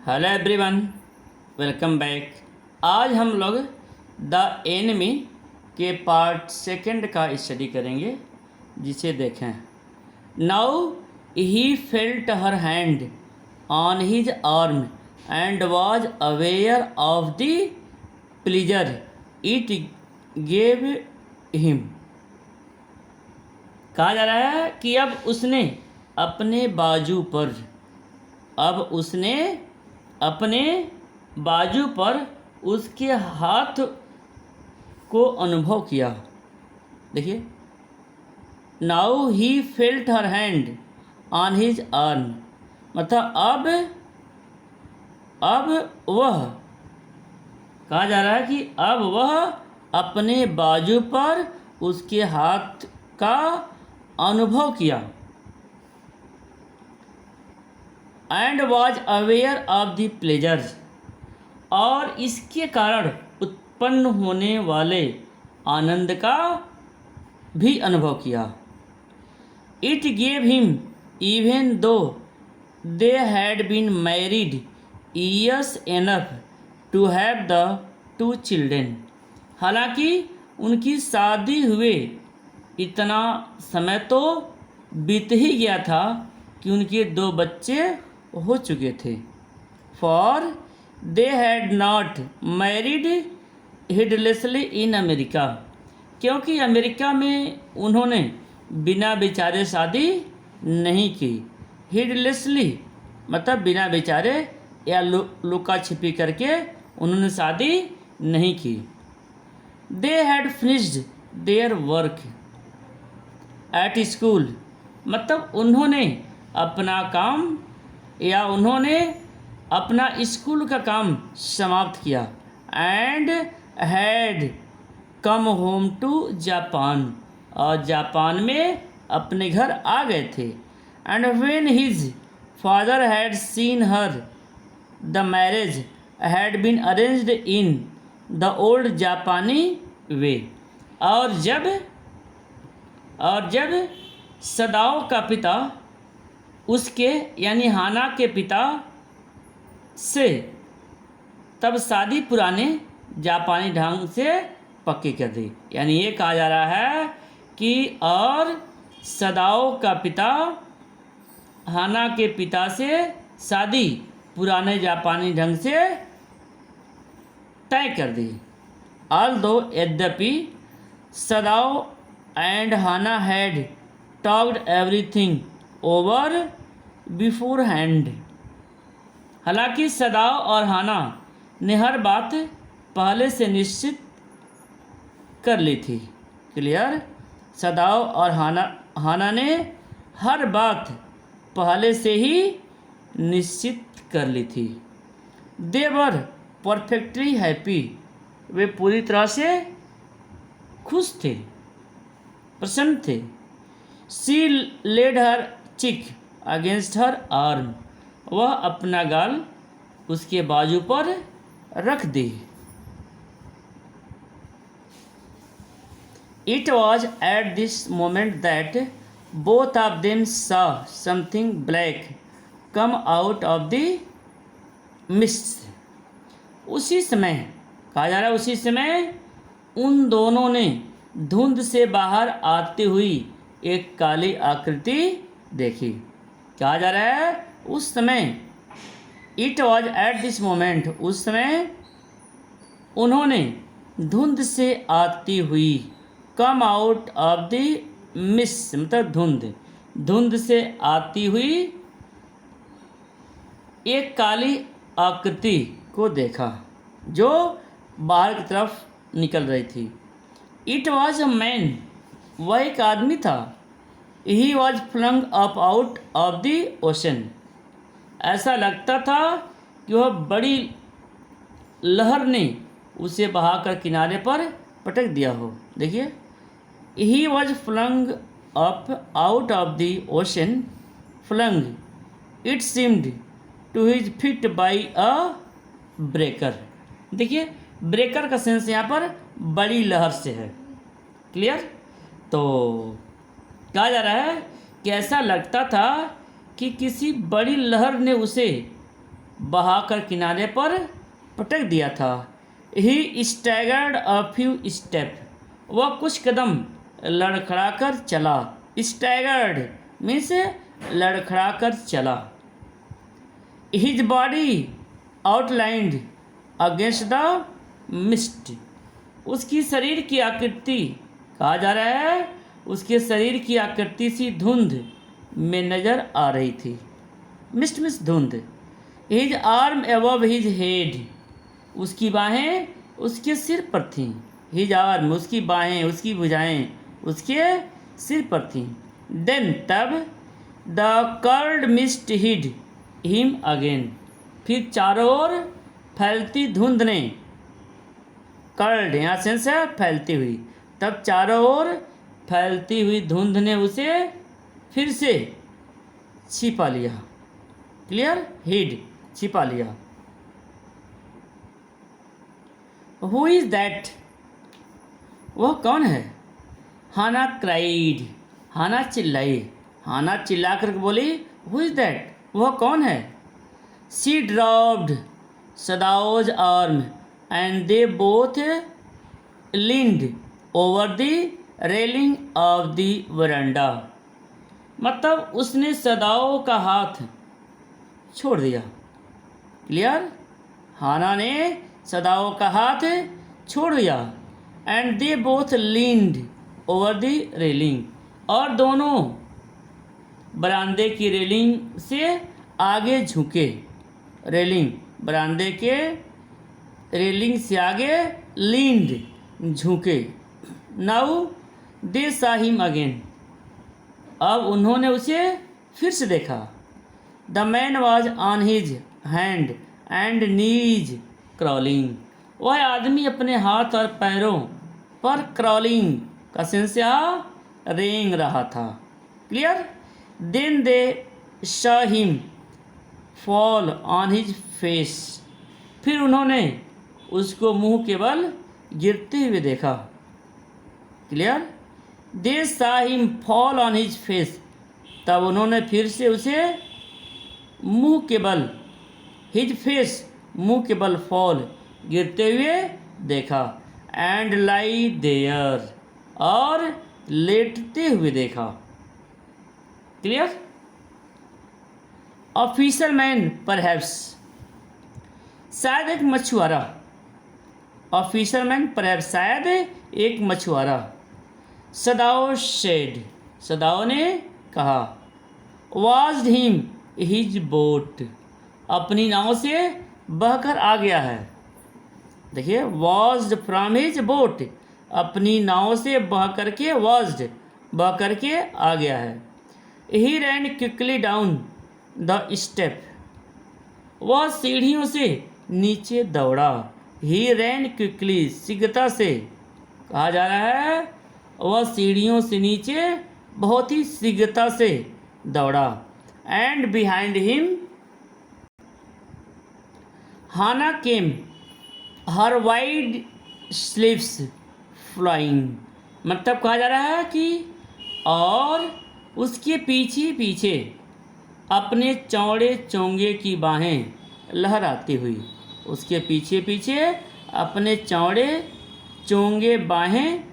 Hello everyone, welcome back. आज हम लोग द एनिमी के पार्ट सेकंड का स्टडी करेंगे, जिसे देखें। Now he felt her hand on his arm and was aware of the pleaser it gave him. कहा जा रहा है कि अब उसने अपने बाजू पर उसके हाथ को अनुभव किया। देखिए, now he felt her hand on his arm, मतलब अब वह, कहा जा रहा है कि अब वह अपने बाजू पर उसके हाथ का अनुभव किया। And was aware of the pleasures, और इसके कारण उत्पन्न होने वाले आनंद का भी अनुभव किया। It gave him even though they had been married years enough to have the 2 children. हालांकि उनकी शादी हुए इतना समय तो बीत ही गया था कि उनके 2 बच्चे हो चुके थे। For they had not married heedlessly in America, क्योंकि अमेरिका में उन्होंने बिना विचारे शादी नहीं की। हिडलेसली मतलब बिना विचारे या लुका छिपी करके उन्होंने शादी नहीं की। They had finished their work at school, मतलब उन्होंने अपना स्कूल का काम समाप्त किया। And had come home to Japan, और जापान में अपने घर आ गए थे। And when his father had seen her the marriage had been arranged in the old Japanese way, और जब सदाओ का पिता उसके यानी हाना के पिता से तब शादी पुराने जापानी ढंग से पक्की कर दी। यानी ये कहा जा रहा है कि और सदाओ का पिता हाना के पिता से शादी पुराने जापानी ढंग से तय कर दी। ऑल्दो यद्यपि Sadao and Hana had talked everything over beforehand, हालांकि सदाओ और हाना ने हर बात पहले से निश्चित कर ली थी। क्लियर? सदाओ और हाना ने हर बात पहले से ही निश्चित कर ली थी। दे वर परफेक्टली हैप्पी, वे पूरी तरह से खुश थे, प्रसन्न थे। शी लेड हर चिक अगेंस्ट हर आर्म, वह अपना गाल उसके बाजू पर रख दी। It was at this moment that both of them saw something black come out of the mist. उसी समय, कहा जा रहा है उसी समय उन दोनों ने धुंध से बाहर आती हुई एक काली आकृति देखी। कहा जा रहा है उस समय, it was at this moment, उस समय उन्होंने धुंध से आती हुई, कम आउट ऑफ द मिस्ट मतलब धुंध से आती हुई एक काली आकृति को देखा जो बाहर की तरफ निकल रही थी। इट वॉज अ मैन, वह एक आदमी था। He was flung up out of the ocean, ऐसा लगता था कि वह बड़ी लहर ने उसे बहाकर किनारे पर पटक दिया हो। देखिए, he was flung up out of the ocean, flung, it seemed to his feet by a breaker. देखिए, ब्रेकर का सेंस यहाँ पर बड़ी लहर से है। क्लियर? तो कहा जा रहा है कि ऐसा लगता था कि किसी बड़ी लहर ने उसे बहाकर किनारे पर पटक दिया था। ही स्टैगर्ड अ फ्यू स्टेप, वह कुछ कदम लड़खड़ाकर चला। स्टैगर्ड मीन्स लड़खड़ाकर चला। His body outlined against the mist, उसकी शरीर की आकृति, कहा जा रहा है उसके शरीर की आकृति सी धुंध में नजर आ रही थी। मिस्ट मिस धुंध। His arm above his head, उसकी बाहें उसके सिर पर थीं। हिज आर्म उसकी बाहें उसकी भुजाएं उसके सिर पर थीं। देन तब the curled mist hid him again, फिर चारों ओर फैलती धुंध ने, कर्ल्ड यहाँ सेंस है फैलती हुई, तब चारों ओर फैलती हुई धुंध ने उसे फिर से छिपा लिया। क्लियर, हिड छिपा लिया। हु इज दैट, वह कौन है? हाना क्राइड, हाना चिल्लाई, हाना चिल्ला कर बोली हु इज दैट, वह कौन है? She dropped Sadao's arm and they both leaned over the railing of the veranda, मतलब उसने सदाओ का हाथ छोड़ दिया। क्लियर, हाना ने सदाओ का हाथ छोड़ दिया। And they both leaned over the railing, और दोनों बरामदे की रेलिंग से आगे झुके। रेलिंग, बरामदे के रेलिंग से आगे लीन्ड झुके। नाउ दे सा हिम अगेन, अब उन्होंने उसे फिर से देखा। The man was on his hand and knees crawling, वह आदमी अपने हाथ और पैरों पर क्रॉलिंग का सेंस यहाँ रेंग रहा था। Clear, then they saw him fall on his face, फिर उन्होंने उसको मुंह के बल गिरते हुए देखा। Clear, they saw him fall on his face, तब उन्होंने फिर से उसे मुंह के बल, हिज फेस मुंह के बल, फॉल गिरते हुए देखा। एंड लाई देयर, और लेटते हुए देखा। क्लियर, अ फिशरमैन परहैप्स, शायद एक मछुआरा। अ फिशरमैन परहैप्स, शायद एक मछुआरा। सदाओ शेड, सदाओ ने कहा। वाज्ड हिम हिज बोट, अपनी नाव से बहकर आ गया है। देखिए, वाज्ड फ्रॉम हिज बोट, अपनी नाव से बह करके, वाज्ड बह करके आ गया है। ही रैन क्विकली डाउन द स्टेप, वह सीढ़ियों से नीचे दौड़ा। ही रैन क्विकली, शीघ्रता से, कहा जा रहा है वह सीढ़ियों से नीचे बहुत ही शीघ्रता से दौड़ा। And behind him Hana came her wide sleeves flying, मतलब कहा जा रहा है कि और उसके पीछे पीछे अपने चौड़े चोंगे की बाहें लहराती हुई, उसके पीछे पीछे अपने चौड़े चोंगे बाहें,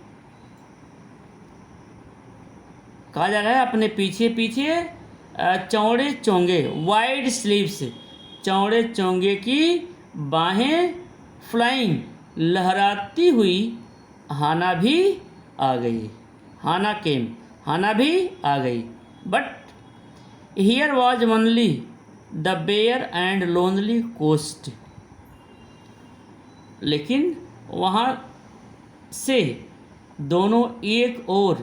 कहा जा रहा है अपने पीछे पीछे चौड़े चोंगे, वाइड स्लीव्स, चौड़े चोंगे की बाहें, फ्लाइंग लहराती हुई, हाना भी आ गई। हाना केम, हाना भी आ गई। But here was only the bare and lonely coast, लेकिन वहाँ से दोनों एक ओर,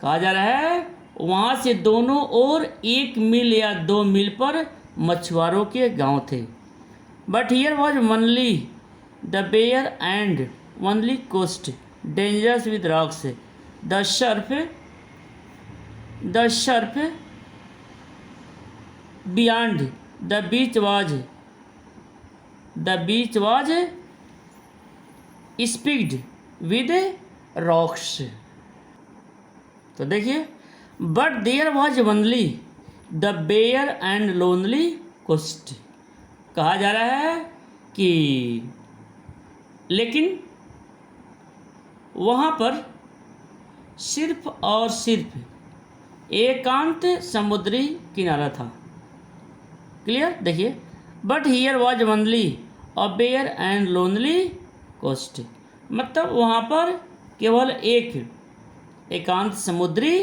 कहा जा रहा है वहाँ से दोनों ओर 1 मील या 2 मील पर मछुआरों के गांव थे। But here was only the bare and only coast dangerous with rocks, the surf beyond the beach was spiked with rocks. तो देखिए, but there was only the bare and lonely coast. कहा जा रहा है कि लेकिन वहाँ पर सिर्फ और सिर्फ एकांत समुद्री किनारा था। क्लियर? देखिए, but here was only a bare and lonely coast. मतलब वहाँ पर केवल एक एकांत समुद्री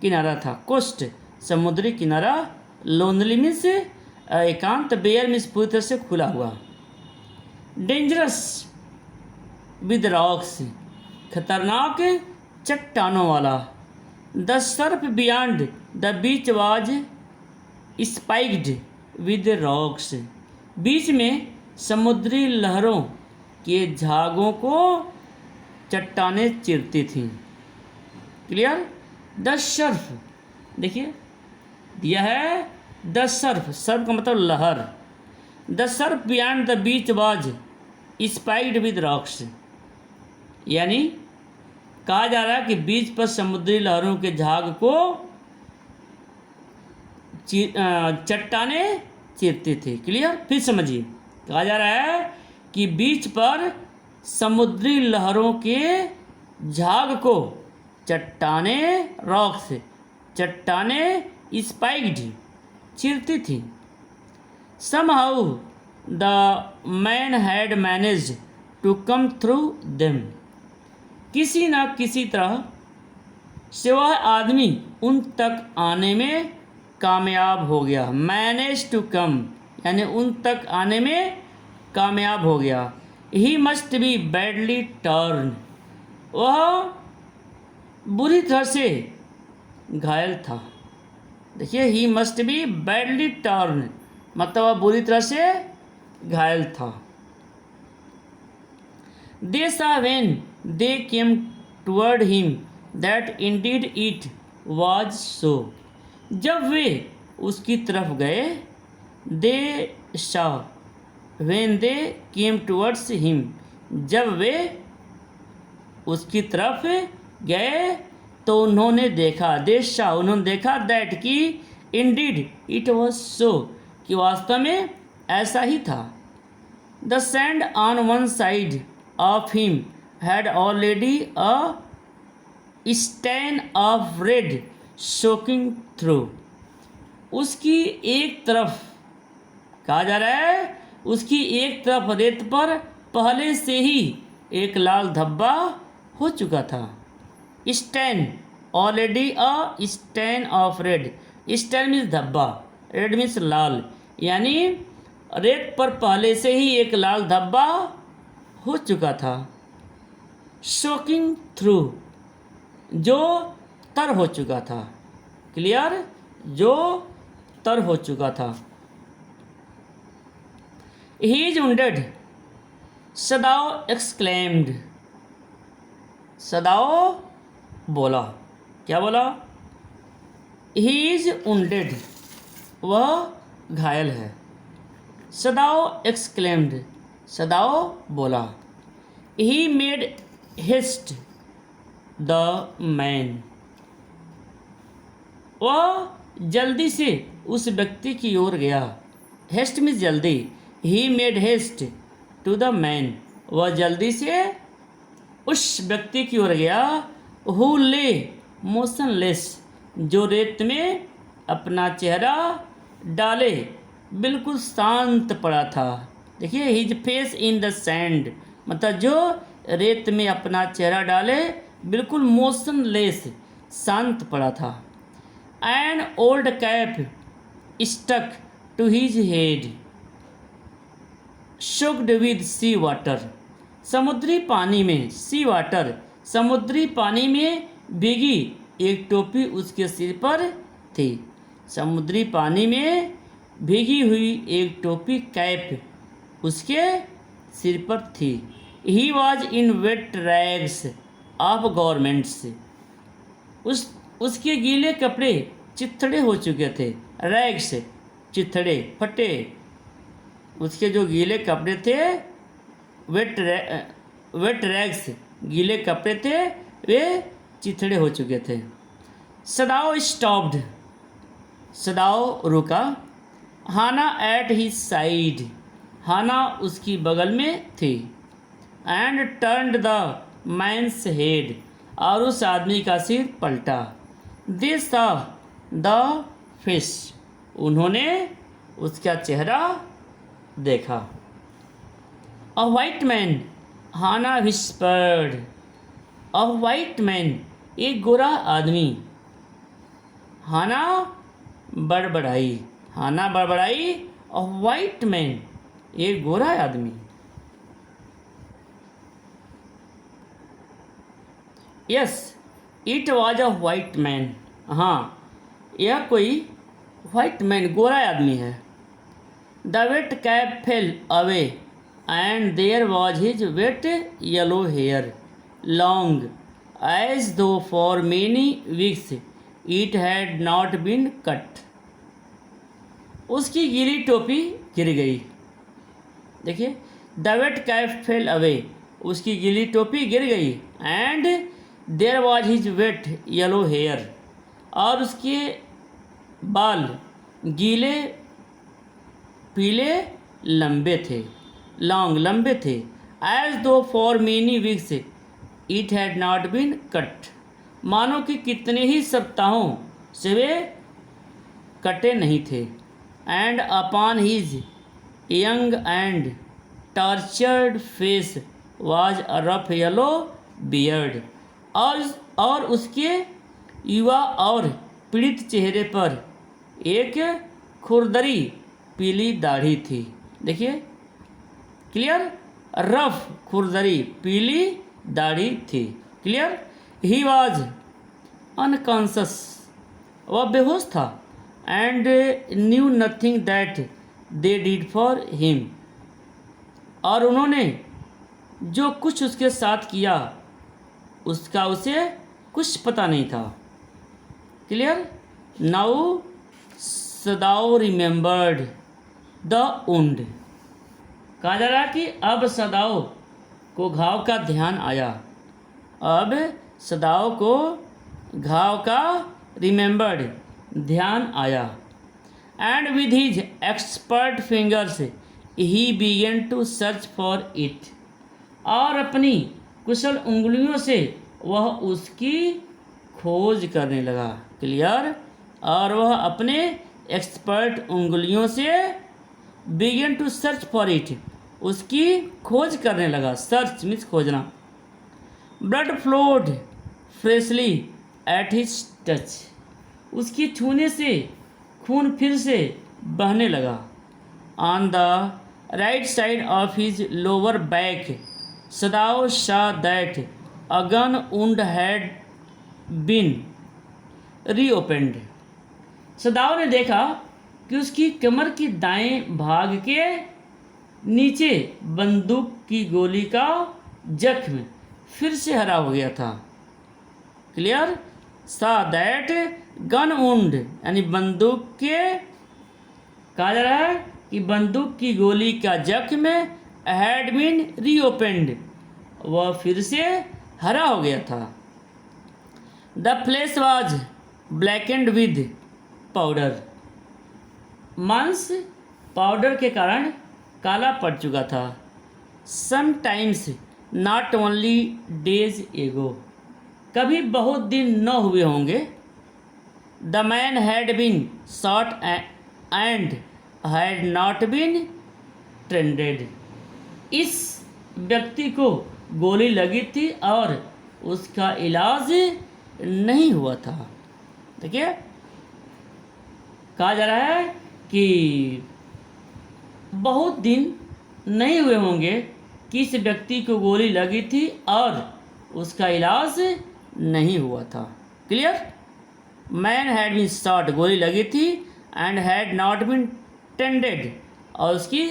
किनारा था। कोस्ट समुद्री किनारा, लोनली मीन्स एकांत, बेयर मीन्स पूरी तरह से खुला हुआ। डेंजरस विद रॉक्स, खतरनाक चट्टानों वाला। The surf beyond the beach was spiked with rocks, बीच में समुद्री लहरों के झागों को चट्टानें चीरती थीं। क्लियर? द सर्फ, देखिए दिया है द सर्फ, सर्फ का मतलब लहर। The surf beyond the beach was spiked with rocks, यानी कहा जा रहा है कि बीच पर समुद्री लहरों के झाग को चट्टानें चीरती थी। क्लियर? फिर समझिए, कहा जा रहा है कि बीच पर समुद्री लहरों के झाग को चट्टानें, रॉक्स, चट्टानें स्पाइक्ड चीरती थी। Somehow the man had managed to come through them, किसी न किसी तरह से वह आदमी उन तक आने में कामयाब हो गया। मैनेज टू कम यानी उन तक आने में कामयाब हो गया। He must be badly turn, वह बुरी तरह से घायल था। देखिए, he must be badly turn मतलब वह बुरी तरह से घायल था। They saw when they came toward him that indeed it was so, जब वे उसकी तरफ गए, they saw when they came towards him, जब वे उसकी तरफ गए तो उन्होंने देखा, they saw उन्होंने देखा, that कि indeed it was so कि वास्तव में ऐसा ही था। The sand on one side of him had already a stain of red soaking through, उसकी एक तरफ, कहा जा रहा है उसकी एक तरफ रेत पर पहले से ही एक लाल धब्बा हो चुका था। Stain, already a stain of red, stain means धब्बा, रेड मीन्स लाल, यानी रेत पर पहले से ही एक लाल धब्बा हो चुका था। शोकिंग थ्रू, जो तर हो चुका था। क्लियर? जो तर हो चुका था। He is wounded, Sadao exclaimed, Sadao बोला, क्या बोला? ही इज वुंडेड, वह घायल है। सदाओ एक्सक्लेम्ड, सदाओ बोला। He made haste the man, वह जल्दी से उस व्यक्ति की ओर गया। हेस्ट मीन्स जल्दी। He made haste to the man, वह जल्दी से उस व्यक्ति की ओर गया। हु ले मोशनलेस, जो रेत में अपना चेहरा डाले बिल्कुल शांत पड़ा था। देखिए, his face in the sand मतलब जो रेत में अपना चेहरा डाले बिल्कुल मोशनलेस, शांत पड़ा था। An old cap stuck to his head soaked with sea water, समुद्री पानी में, सी वाटर समुद्री पानी में भीगी एक टोपी उसके सिर पर थी। समुद्री पानी में भीगी हुई एक टोपी, कैप उसके सिर पर थी। He was in wet rags of governments, उसके गीले कपड़े चिथड़े हो चुके थे। रैग्स चिथड़े, फटे, उसके जो गीले कपड़े थे, वेट रैग्स गीले कपड़े थे, वे चिथड़े हो चुके थे। सदाओ स्टॉप्ड, सदाओ रुका। Hana at his side, Hana उसकी बगल में थी। And turned the man's head, और उस आदमी का सिर पलटा। दे सा द फेस, उन्होंने उसका चेहरा देखा। A white man, Hana whispered. A white man, एक गोरा आदमी। हाना बड़बड़ाई, हाना बड़बड़ाई। अ वाइट मैन, एक गोरा आदमी। Yes it was a white man, हाँ यह कोई वाइट मैन गोरा आदमी है। The wet cap fell away and there was his wet yellow hair long as though for many weeks it had not been cut. उसकी गीली टोपी गिर गई। देखिए, the wet cap fell away, उसकी गीली टोपी गिर गई। And there was his wet yellow hair, और उसके बाल गीले पीले लंबे थे, लॉन्ग लंबे थे। As though for many weeks it had not been cut, मानो कि कितने ही सप्ताहों से वे कटे नहीं थे। And upon his young and tortured face was a rough yellow beard, और उसके युवा और पीड़ित चेहरे पर एक खुरदरी पीली दाढ़ी थी। देखिए, क्लियर, रफ खुरदरी पीली दाढ़ी थी। क्लियर। ही वॉज अनकॉन्शस, वह बेहोश था। And knew nothing that they did for him, और उन्होंने जो कुछ उसके साथ किया उसका उसे कुछ पता नहीं था। Clear. Now Sadao remembered the wound, कहा जा रहा है कि अब सदाओ को घाव का ध्यान आया। अब सदाओ को घाव का रिमेंबर्ड ध्यान आया। And with his expert fingers he began to search for it, और अपनी कुशल उंगलियों से वह उसकी खोज करने लगा। क्लियर। और वह अपने एक्सपर्ट उंगलियों से began to search for it, उसकी खोज करने लगा। सर्च मीन्स खोजना। Blood flowed freshly at his touch, उसकी छूने से खून फिर से बहने लगा। On the right side of his lower back Sadao saw that a gun wound had been reopened, सदाओ ने देखा कि उसकी कमर के दाएं भाग के नीचे बंदूक की गोली का जख्म फिर से हरा हो गया था। क्लियर। सा दैट गन वुंड, यानी बंदूक के, कहा जा रहा है कि बंदूक की गोली का जख्म हैड बीन रीओपेंड, वह फिर से हरा हो गया था। The flesh was blackened with powder, मांस पाउडर के कारण काला पड़ चुका था। समटाइम्स नॉट ओनली डेज एगो, कभी बहुत दिन न हुए होंगे। The man had been shot and had not been tended, इस व्यक्ति को गोली लगी थी और उसका इलाज नहीं हुआ था। देखिए, कहा जा रहा है कि बहुत दिन नहीं हुए होंगे कि इस व्यक्ति को गोली लगी थी और उसका इलाज नहीं हुआ था। Clear. Man had been shot, गोली लगी थी, and had not been tended, और उसकी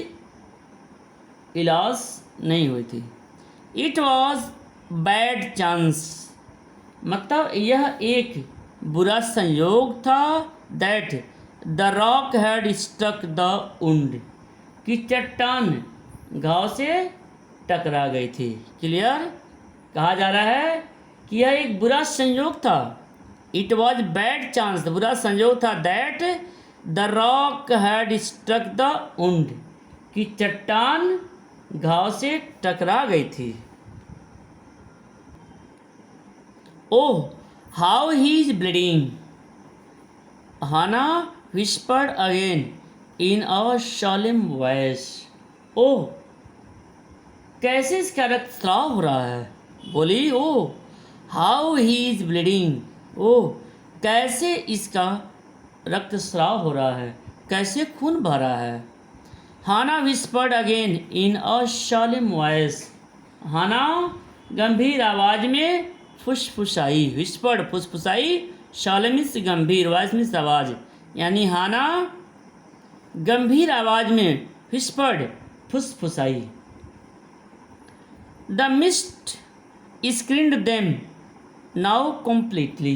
इलाज नहीं हुई थी। इट वॉज बैड चांस, मतलब यह एक बुरा संयोग था। That the rock had stuck the wound, कि चट्टान घाव से टकरा गई थी। क्लियर। कहा जा रहा है कि यह एक बुरा संयोग था। इट वॉज बैड चांस, बुरा संयोग था। That the rock had struck the wound, कि चट्टान घाव से टकरा गई थी। Oh how he is bleeding, Hana whispered again in a solemn voice. Oh कैसे इसका रक्तस्राव हो रहा है, बोली oh how he is bleeding, oh कैसे इसका रक्तस्राव हो रहा है, कैसे खून बह रहा है। Hana whispered again in a solemn voice, Hana गंभीर आवाज में फुसफुसाई, विस्पर्ड फुसफुसाई, solemn गंभीर, वॉइस मीन्स आवाज, यानी हाना गंभीर आवाज में विस्पर्ड फुसफुसाई। The mist screened them now completely,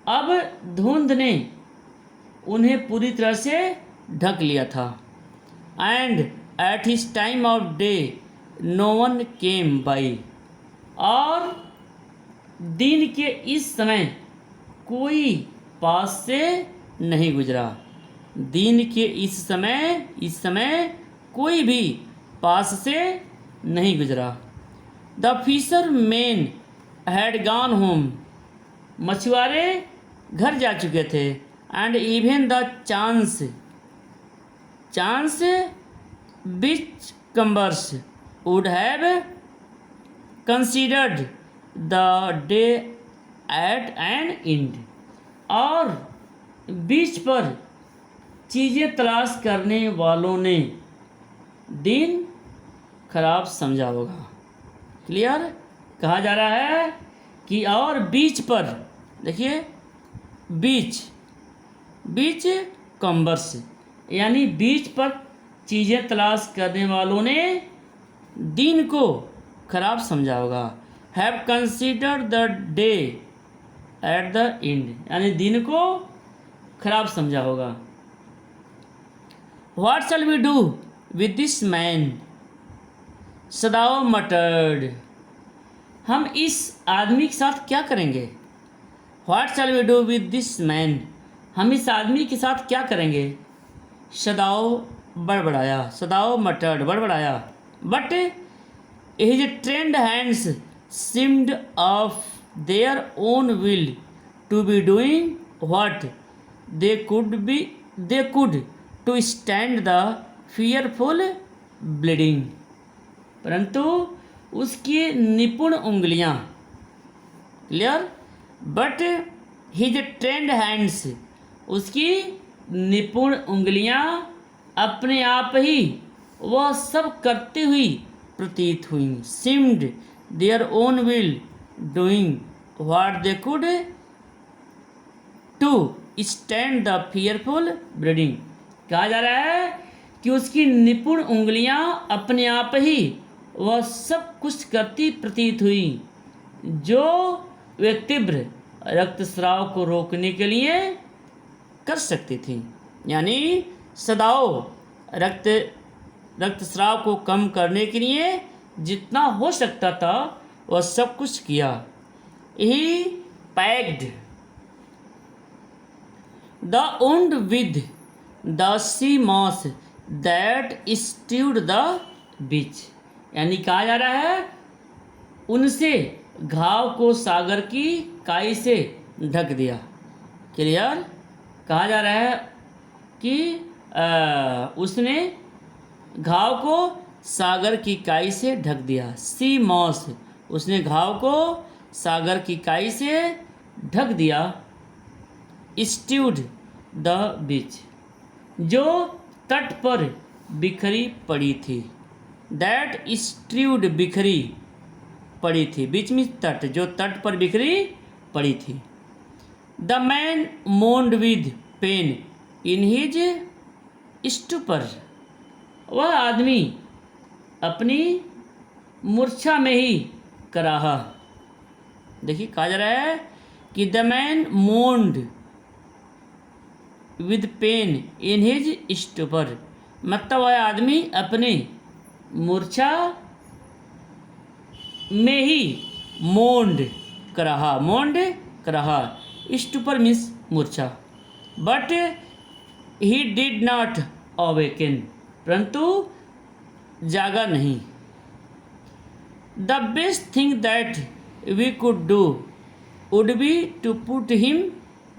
अब धुंध ने उन्हें पूरी तरह से ढक लिया था। And at his time of day no one came by, और दिन के इस समय कोई पास से नहीं गुजरा, दिन के इस समय कोई भी पास से नहीं गुजरा। The fisherman had gone home, मछुआरे घर जा चुके थे। And even the chance beachcombers would have considered the day at an end, और बीच पर चीज़ें तलाश करने वालों ने दिन खराब समझा होगा। क्लियर, कहा जा रहा है कि और बीच पर, देखिए बीच कम्बर्स, यानी बीच पर चीज़ें तलाश करने वालों ने दिन को खराब समझा होगा। Have considered the day at the end, यानी दिन को खराब समझा होगा। What shall we do with this man, Sadao muttered, हम इस आदमी के साथ क्या करेंगे। What shall we do with this man, हम इस आदमी के साथ क्या करेंगे। सदाओ बड़बड़ाया, सदाओ मटर्ड बड़बड़ाया। But his trained hands seemed of their own will to be doing what they could to stand the fearful bleeding, परंतु उसकी निपुण उंगलियां, clear, but his trained hands, उसकी निपुण उंगलियां अपने आप ही वह सब करते हुई प्रतीत हुई। Seemed their own will doing what they could to stand the fearful bleeding, कहा जा रहा है कि उसकी निपुण उंगलियां अपने आप ही वह सब कुछ करती प्रतीत हुई जो वे तीव्र रक्तस्राव को रोकने के लिए कर सकती थी। यानी सदाओ रक्तस्राव को कम करने के लिए जितना हो सकता था वह सब कुछ किया। He packed the wound with the sea moss that strewed the beach, यानी कहा जा रहा है उनसे घाव को सागर की काई से ढक दिया। क्लियर, कहा जा रहा है कि उसने घाव को सागर की काई से ढक दिया। सी मॉस, उसने घाव को सागर की काई से ढक दिया। स्ट्यूड द बीच, जो तट पर बिखरी पड़ी थी। दैट स्ट्यूड, बिखरी पड़ी थी, बीच में तट, जो तट पर बिखरी पड़ी थी। The man moaned with pain in his stupor, वह आदमी अपनी मूर्छा में ही कराहा। देखिए कहा जा रहा है कि the man moaned with pain in his stupor, मतलब वह आदमी अपने मूर्छा में ही मोन्ड कराहा, स्टूपर मीन्स मूर्छा। But he did not awaken, परंतु जागा नहीं। The best thing that we could do would be to put him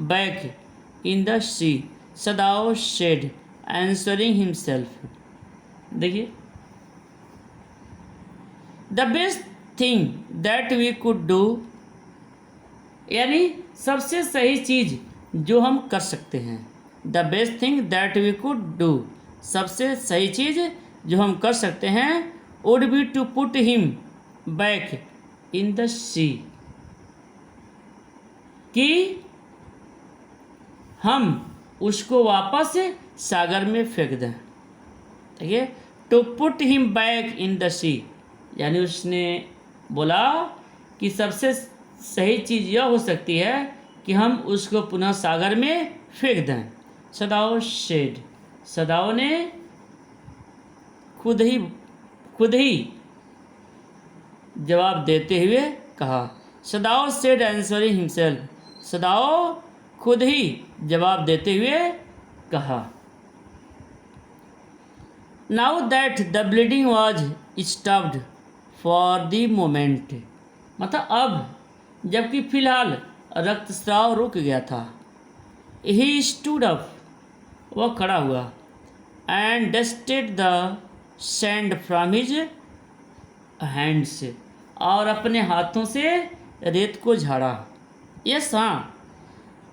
back in the sea, Sadao said answering himself. देखिए, the best thing that we could do, यानी सबसे सही चीज़ जो हम कर सकते हैं। The best thing that we could do, सबसे सही चीज़ जो हम कर सकते हैं, would be to put him back in the sea, कि हम उसको वापस सागर में फेंक दें। देखिए, to put him back in the sea, यानी उसने बोला कि सबसे सही चीज़ यह हो सकती है कि हम उसको पुनः सागर में फेंक दें। सदाओ शेड, सदाओ ने खुद ही जवाब देते हुए कहा। सदाओ सेड आंसरिंग हिमसेल्फ, सदाओ खुद ही जवाब देते हुए कहा। Now that the bleeding was stopped for the moment, मतलब अब जबकि फिलहाल रक्तस्राव रुक गया था। ही स्टूड अप, वह खड़ा हुआ। And dusted the sand from his hands, और अपने हाथों से रेत को झाड़ा। यस, हाँ,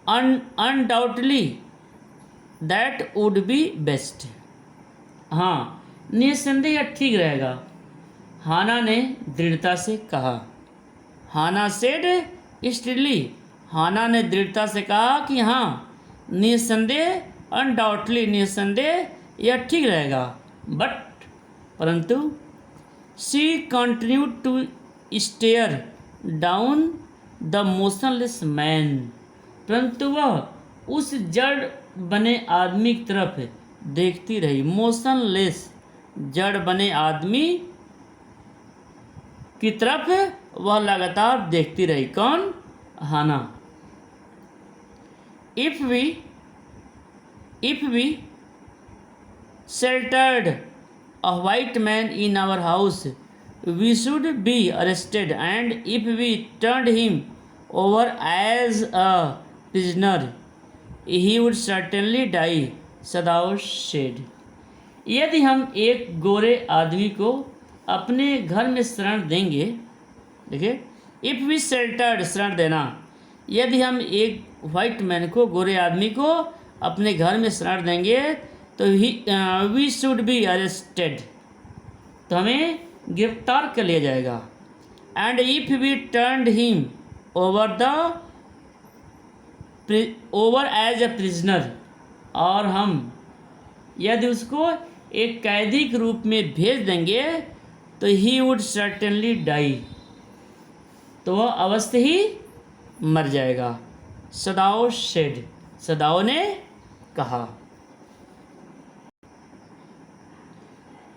undoubtedly that would be best, हाँ निस्संदेह ठीक रहेगा, हाना ने दृढ़ता से कहा। हाना सेड स्टिडली, हाना ने दृढ़ता से कहा कि हाँ निस्संदेह, अनडाउटली निस्संदेह यह ठीक रहेगा। बट परंतु she continued to stare down the motionless man, परंतु वह उस जड़ बने आदमी की तरफ देखती रही। मोशनलेस, जड़ बने आदमी की तरफ वह लगातार देखती रही। कौन? Hana. If we sheltered a white man in our house we should be arrested, and if we turned him over as a prisoner he would certainly die, Sadao said. यदि हम एक गोरे आदमी को अपने घर में शरण देंगे, देखिए, इफ़ वी शेल्टर्ड, शरण देना, यदि हम एक वाइट मैन को, गोरे आदमी को अपने घर में शरण देंगे तो वी शुड बी अरेस्टेड, तो हमें गिरफ्तार कर लिया जाएगा। And if we turned him over as a prisoner, और हम यदि उसको एक कैदी के रूप में भेज देंगे तो ही वुड सर्टेनली डाई, तो वह अवश्य ही मर जाएगा। सदाओ शेड, सदाओ ने कहा।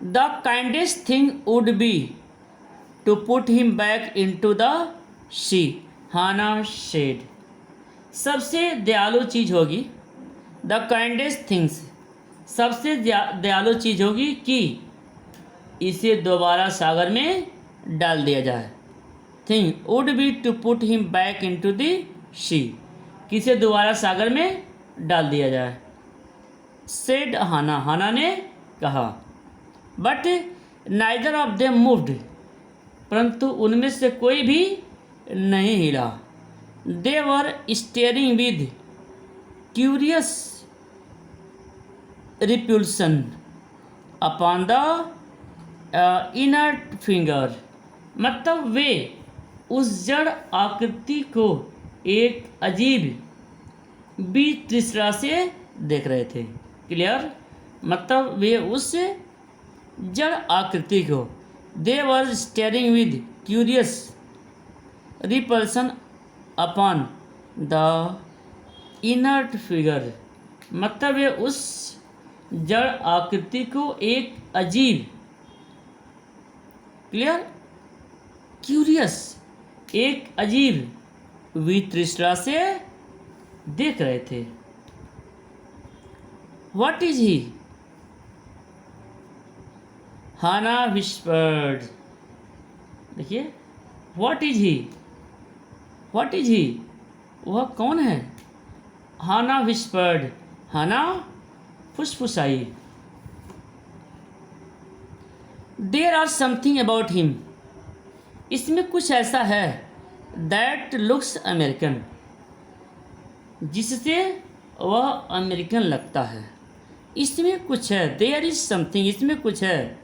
The kindest thing would be to put him back into the sea, Hana said. सबसे दयालु चीज़ होगी, द काइंडेस्ट थिंग्स, सबसे दयालु चीज़ होगी कि इसे दोबारा सागर में डाल दिया जाए। Thing would be to put him back into the sea, किसे दोबारा सागर में डाल दिया जाए। सेड हाना, हाना ने कहा। But neither of them moved, परंतु उनमें से कोई भी नहीं हिला। They were staring with curious repulsion upon the inert finger, मतलब वे उस जड़ आकृति को एक अजीब वितृष्णा से देख रहे थे। क्लियर? मतलब वे उस जड़ आकृति को, they were staring with curious repulsion upon the inert figure, मतलब वे उस जड़ आकृति को एक अजीब, क्लियर, क्यूरियस, एक अजीब वितृष्णा से देख रहे थे। What is he? Hana whispered. देखिए, what is he, what is he, वह कौन है? हाना विस्पर्ड, हाना फुसफुसाई। There are something about him, इसमें कुछ ऐसा है, दैट लुक्स अमेरिकन, जिससे वह अमेरिकन लगता है। इसमें कुछ है, देयर इज समथिंग, इसमें कुछ है,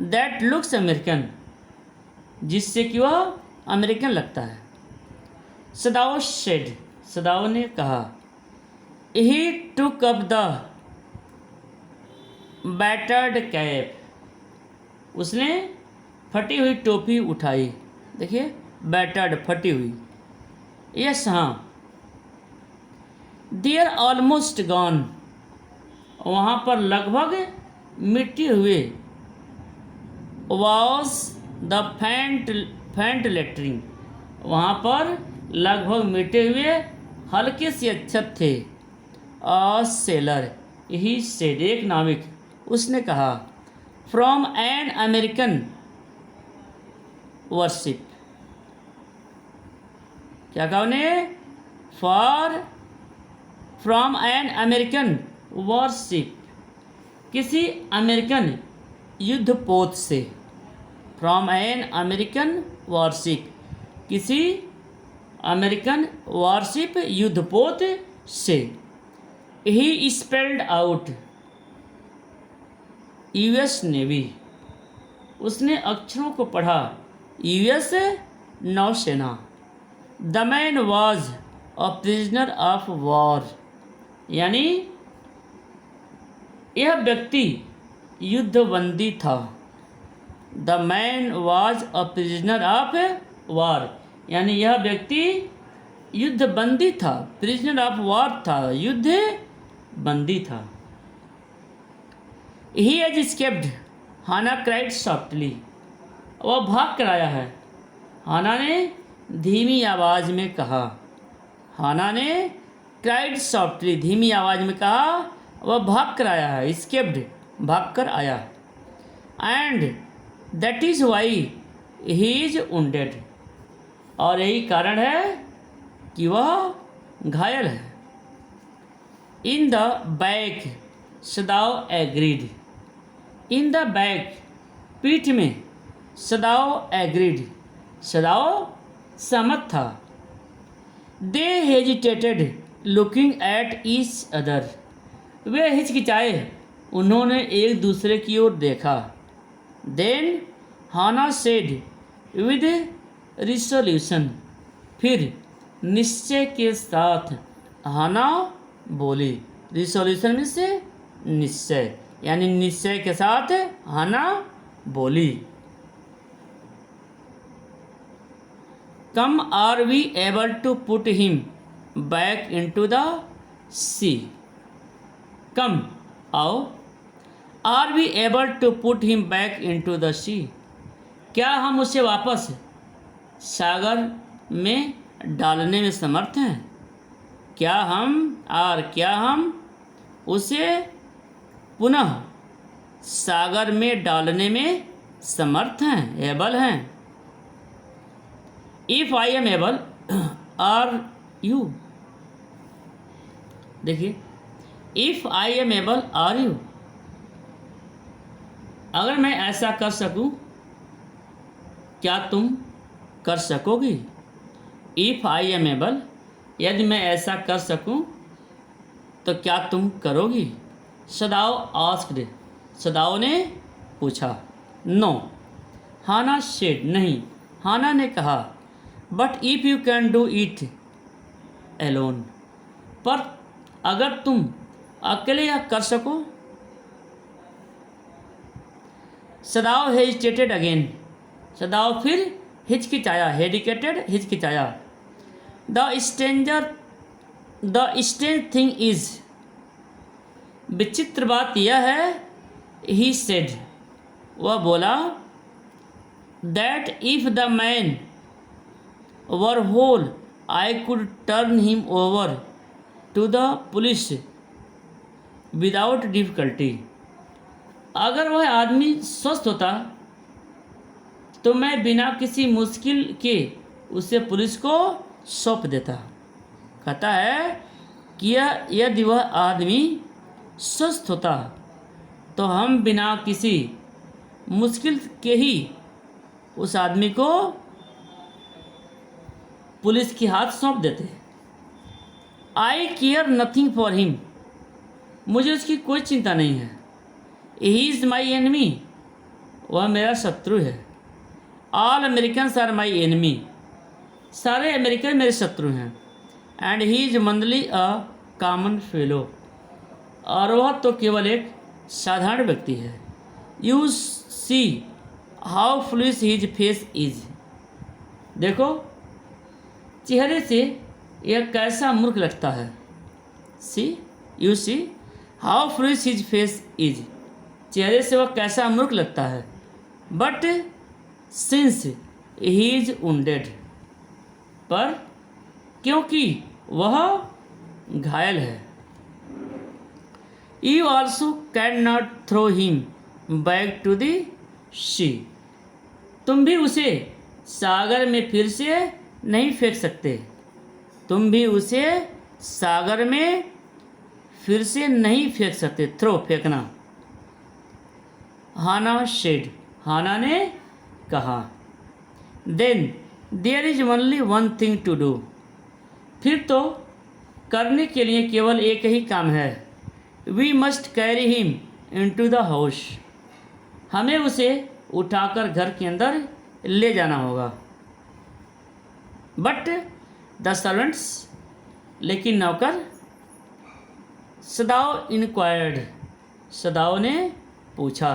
दैट लुक्स अमेरिकन, जिससे कि वह अमेरिकन लगता है। सदाओ सेड, सदाओ ने कहा, he took up the battered cap, उसने फटी हुई टोपी उठाई। देखिए, बैटर्ड, फटी हुई। यस, हाँ। देयर ऑलमोस्ट गॉन, वहाँ पर लगभग मिटे हुए। वॉज द फेंट लेटरिंग, वहाँ पर लगभग मिटे हुए हल्के से अक्षर थे। अ सेलर, ही सेड, एक नाविक, उसने कहा, फ्रॉम एन अमेरिकन वर्शिप, क्या कहा उन्हें? फ्रॉम एन अमेरिकन वॉरशिप, किसी अमेरिकन युद्धपोत से। फ्रॉम एन अमेरिकन वॉरशिप, किसी अमेरिकन वॉरशिप युद्धपोत से। ही स्पेल्ड आउट यूएस नेवी, उसने अक्षरों को पढ़ा, यूएस नौसेना। The man was a prisoner of war, यानी यह व्यक्ति युद्धबंदी था। The man was a prisoner of war, यानी यह व्यक्ति युद्धबंदी था, प्रिजनर ऑफ वॉर था, युद्ध बंदी था। He has escaped, Hana cried softly, वह भाग कर आया है। हाना ने धीमी आवाज़ में कहा, हाना ने क्राइड सॉफ्टली, धीमी आवाज़ में कहा, वह भाग कर आया है। एस्केप्ड, भाग कर आया। And that is why he is wounded, और यही कारण है कि वह घायल है। In the back, Sadao agreed, in the back, पीठ में, सदाओ एग्रीड, सदाओ सहमत था। They hesitated looking at each other, वे हिचकिचाए, उन्होंने एक दूसरे की ओर देखा। Then Hana said with resolution, फिर निश्चय के साथ हाना बोली। रिसोल्यूशन में से निश्चय, यानी निश्चय के साथ हाना बोली। Come are we able to put him back into the sea, come आओ, are we able to put him back into the sea, क्या हम उसे वापस सागर में डालने में समर्थ हैं? क्या हम उसे पुनः सागर में डालने में समर्थ हैं, एबल हैं? If I am able are you, देखिए, if I am able are you, अगर मैं ऐसा कर सकूं, क्या तुम कर सकोगी? इफ आई एम एबल, यदि मैं ऐसा कर सकूं तो क्या तुम करोगी? सदाओ आस्क्ड, सदाओ ने पूछा। नो, हाना सेड, नहीं, हाना ने कहा। But if you can do it alone, पर अगर तुम अकेले यह कर सको। सदाओ हेजिटेटेड अगेन, सदाओ फिर हिचकिचाया, हेडिकेटेड, हिचकिचाया। द स्ट्रेंज थिंग इज, विचित्र बात यह है, ही सेड, वह बोला, that if the man were whole I could turn him over to the police without difficulty. अगर वह आदमी स्वस्थ होता तो मैं बिना किसी मुश्किल के उसे पुलिस को सौंप देता। कहता है कि यदि वह आदमी स्वस्थ होता तो हम बिना किसी मुश्किल के ही उस आदमी को पुलिस के हाथ सौंप देते। आई केयर नथिंग फॉर हिम, मुझे उसकी कोई चिंता नहीं है। ही इज़ माई एनमी, वह मेरा शत्रु है। All Americans are my enemy, सारे अमेरिकन मेरे शत्रु हैं। एंड ही इज मनली अ कॉमन फेलो, और वह तो केवल एक साधारण व्यक्ति है। You see how foolish his face is, देखो चेहरे से यह कैसा मूर्ख लगता है। You see how foolish his face is, चेहरे से वह कैसा मूर्ख लगता है। But since he is wounded, पर क्योंकि वह घायल है। You also can not throw him back to the sea, तुम भी उसे सागर में फिर से नहीं फेंक सकते। तुम भी उसे सागर में फिर से नहीं फेंक सकते। थ्रो, फेंकना। हाना शेड, हाना ने कहा। Then there is only one thing to do, फिर तो करने के लिए केवल एक ही काम है। We must carry him into the house, हमें उसे उठाकर घर के अंदर ले जाना होगा। बट द सर्वेंट्स, लेकिन नौकर। सदाओ इंक्वायर्ड, सदाओ ने पूछा।